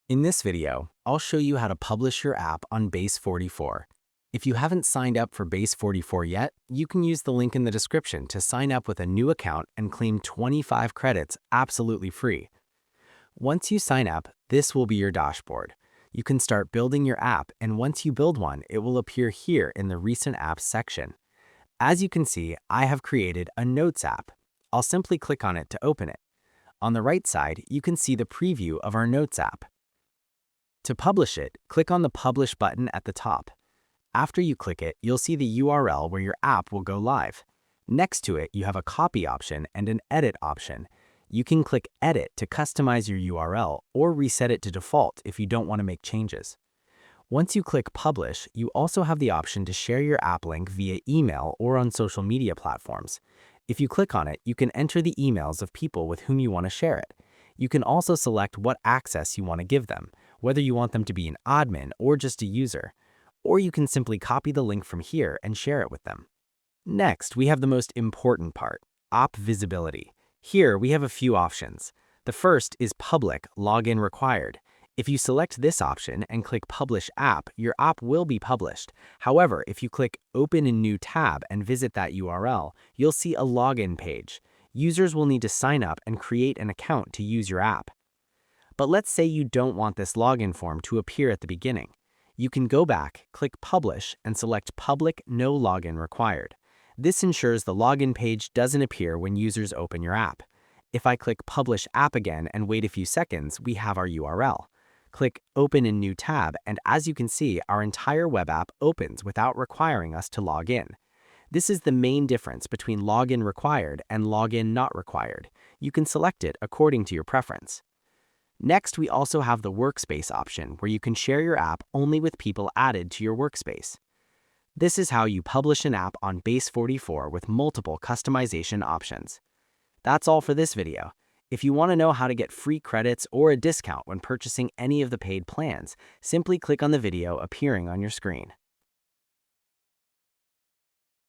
In this video, I'll show you how to publish your app on Base44. If you haven't signed up for Base44 yet, you can use the link in the description to sign up with a new account and claim 25 credits absolutely free. Once you sign up, this will be your dashboard. You can start building your app, and once you build one, it will appear here in the Recent Apps section. As you can see, I have created a Notes app. I'll simply click on it to open it. On the right side, you can see the preview of our Notes app. To publish it, click on the Publish button at the top. After you click it, you'll see the URL where your app will go live. Next to it, you have a Copy option and an Edit option. You can click Edit to customize your URL or reset it to default if you don't want to make changes. Once you click Publish, you also have the option to share your app link via email or on social media platforms. If you click on it, you can enter the emails of people with whom you want to share it. You can also select what access you want to give them, whether you want them to be an admin or just a user. Or you can simply copy the link from here and share it with them. Next, we have the most important part, app visibility. Here, we have a few options. The first is Public Login Required. If you select this option and click Publish App, your app will be published. However, if you click Open in New Tab and visit that URL, you'll see a login page. Users will need to sign up and create an account to use your app. But let's say you don't want this login form to appear at the beginning. You can go back, click Publish, and select Public No Login Required. This ensures the login page doesn't appear when users open your app. If I click Publish App again and wait a few seconds, we have our URL. Click Open in New Tab, and as you can see, our entire web app opens without requiring us to log in. This is the main difference between Login Required and Login Not Required. You can select it according to your preference. Next, we also have the Workspace option, where you can share your app only with people added to your workspace. This is how you publish an app on Base44 with multiple customization options. That's all for this video. If you want to know how to get free credits or a discount when purchasing any of the paid plans, simply click on the video appearing on your screen.